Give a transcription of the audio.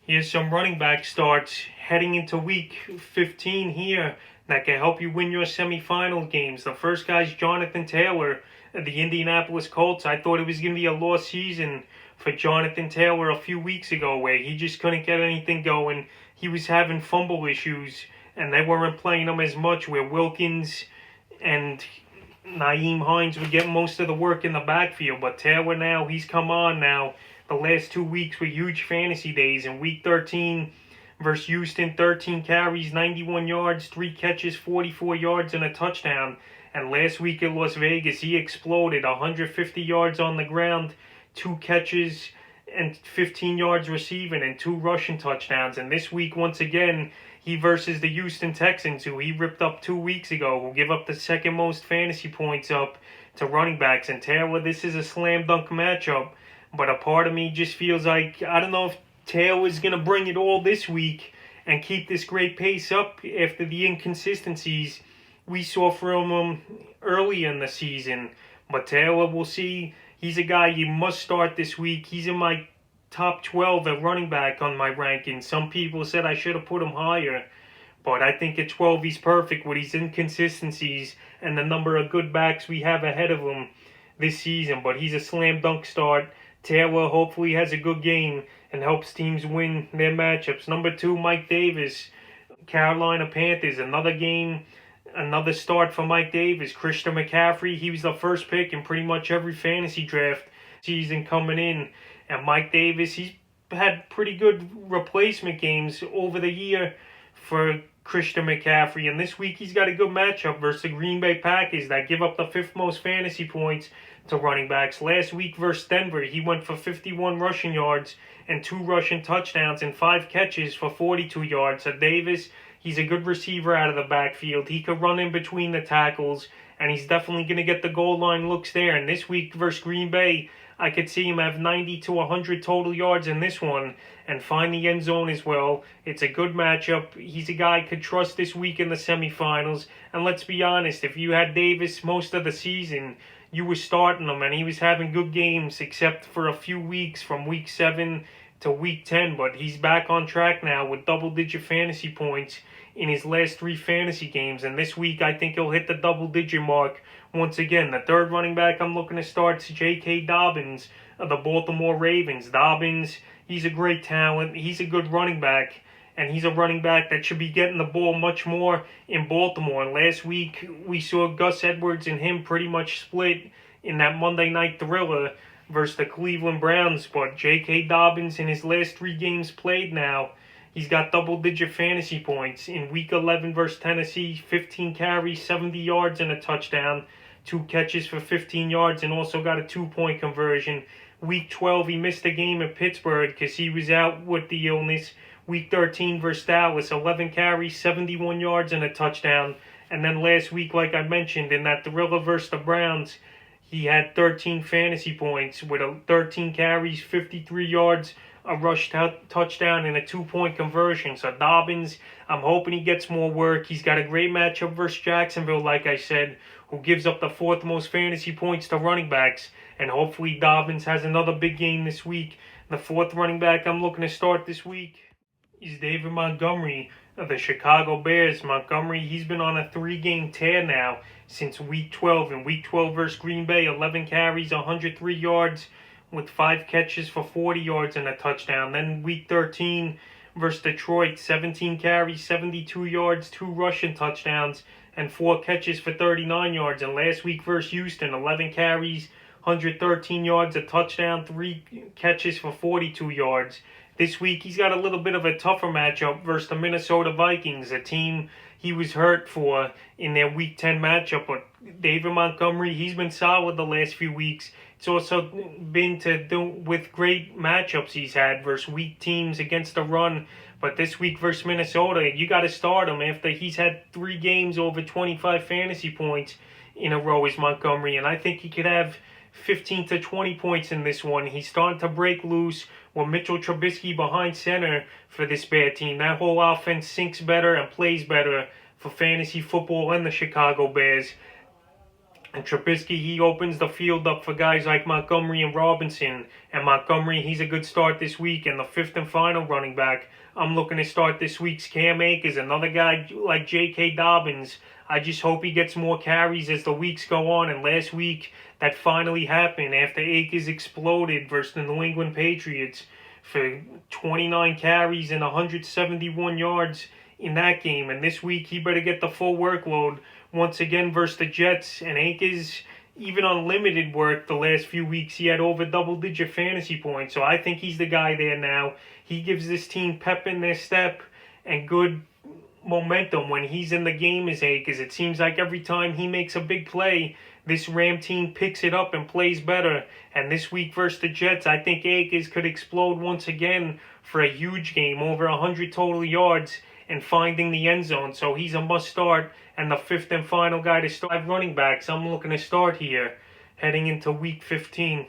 Here's some running back starts heading into week 15 here that can help you win your semifinal games. The first guy's Jonathan Taylor of the Indianapolis Colts. I thought it was going to be a lost season for Jonathan Taylor a few weeks ago where he just couldn't get anything going. He was having fumble issues and they weren't playing him as much, where Wilkins and Nyheim Hines would get most of the work in the backfield. But Taylor now, he's come on now. The last 2 weeks were huge fantasy days. In week 13 versus Houston, 13 carries, 91 yards, 3 catches, 44 yards, and a touchdown. And last week at Las Vegas, he exploded, 150 yards on the ground, 2 catches, and 15 yards receiving, and 2 rushing touchdowns. And this week, once again, he versus the Houston Texans, who he ripped up 2 weeks ago, will give up the second most fantasy points up to running backs. And Taylor, this is a slam dunk matchup. But a part of me just feels like, I don't know if Taylor's going to bring it all this week and keep this great pace up after the inconsistencies we saw from him early in the season. But Taylor, we'll see. He's a guy you must start this week. He's in my top 12 at running back on my rankings. Some people said I should have put him higher. But I think at 12 he's perfect with his inconsistencies and the number of good backs we have ahead of him this season. But he's a slam dunk start. Taylor hopefully has a good game and helps teams win their matchups. Number 2, Mike Davis, Carolina Panthers. Another game, another start for Mike Davis. Christian McCaffrey, he was the first pick in pretty much every fantasy draft season coming in. And Mike Davis, he's had pretty good replacement games over the year for Christian McCaffrey. And this week he's got a good matchup versus the Green Bay Packers that give up the 5th most fantasy points to running backs. Last week versus Denver, he went for 51 rushing yards and 2 rushing touchdowns and 5 catches for 42 yards. So Davis, he's a good receiver out of the backfield. He could run in between the tackles, and he's definitely going to get the goal line looks there. And this week versus Green Bay, I could see him have 90 to 100 total yards in this one and find the end zone as well. It's a good matchup. He's a guy I could trust this week in the semifinals. And let's be honest, if you had Davis most of the season, you were starting him, and he was having good games except for a few weeks from week 7 to week 10. But he's back on track now with double-digit fantasy points in his last 3 fantasy games. And this week, I think he'll hit the double-digit mark once again. The third running back I'm looking to start is J.K. Dobbins of the Baltimore Ravens. Dobbins, he's a great talent. He's a good running back. And he's a running back that should be getting the ball much more in Baltimore. And last week, we saw Gus Edwards and him pretty much split in that Monday night thriller versus the Cleveland Browns. But J.K. Dobbins, in his last 3 games played now, he's got double-digit fantasy points. In Week 11 versus Tennessee, 15 carries, 70 yards, and a touchdown. 2 catches for 15 yards, and also got a 2-point conversion. Week 12, he missed a game in Pittsburgh because he was out with the illness. Week 13 versus Dallas, 11 carries, 71 yards, and a touchdown. And then last week, like I mentioned, in that thriller versus the Browns, he had 13 fantasy points with 13 carries, 53 yards, a rush touchdown, and a 2-point conversion. So Dobbins, I'm hoping he gets more work. He's got a great matchup versus Jacksonville, like I said, who gives up the 4th most fantasy points to running backs. And hopefully Dobbins has another big game this week. The 4th running back I'm looking to start this week is David Montgomery of the Chicago Bears. Montgomery, he's been on a 3-game tear now since Week 12. In Week 12 versus Green Bay, 11 carries, 103 yards with 5 catches for 40 yards and a touchdown. Then Week 13 versus Detroit, 17 carries, 72 yards, 2 rushing touchdowns, and 4 catches for 39 yards. And last week versus Houston, 11 carries, 113 yards, a touchdown, 3 catches for 42 yards. This week, he's got a little bit of a tougher matchup versus the Minnesota Vikings, a team he was hurt for in their Week 10 matchup. But David Montgomery, he's been solid the last few weeks. It's also been to do with great matchups he's had versus weak teams against the run. But this week versus Minnesota, you got to start him after he's had 3 games over 25 fantasy points in a row as Montgomery. And I think he could have 15 to 20 points in this one. He's starting to break loose with Mitchell Trubisky behind center for this bad team. That whole offense sinks better and plays better for fantasy football and the Chicago Bears. And Trubisky, he opens the field up for guys like Montgomery and Robinson. And Montgomery, he's a good start this week. And the fifth and final running back, I'm looking to start this week's Cam Akers, another guy like J.K. Dobbins. I just hope he gets more carries as the weeks go on. And last week, that finally happened after Akers exploded versus the New England Patriots for 29 carries and 171 yards in that game. And this week, he better get the full workload once again versus the Jets. And Akers, even on limited work the last few weeks, he had over double-digit fantasy points. So I think he's the guy there now. He gives this team pep in their step and good momentum when he's in the game as Akers. It seems like every time he makes a big play, this Ram team picks it up and plays better. And this week versus the Jets, I think Akers could explode once again for a huge game, over 100 total yards and finding the end zone. So he's a must start. And the fifth and final guy to start running backs I'm looking to start here heading into week 15.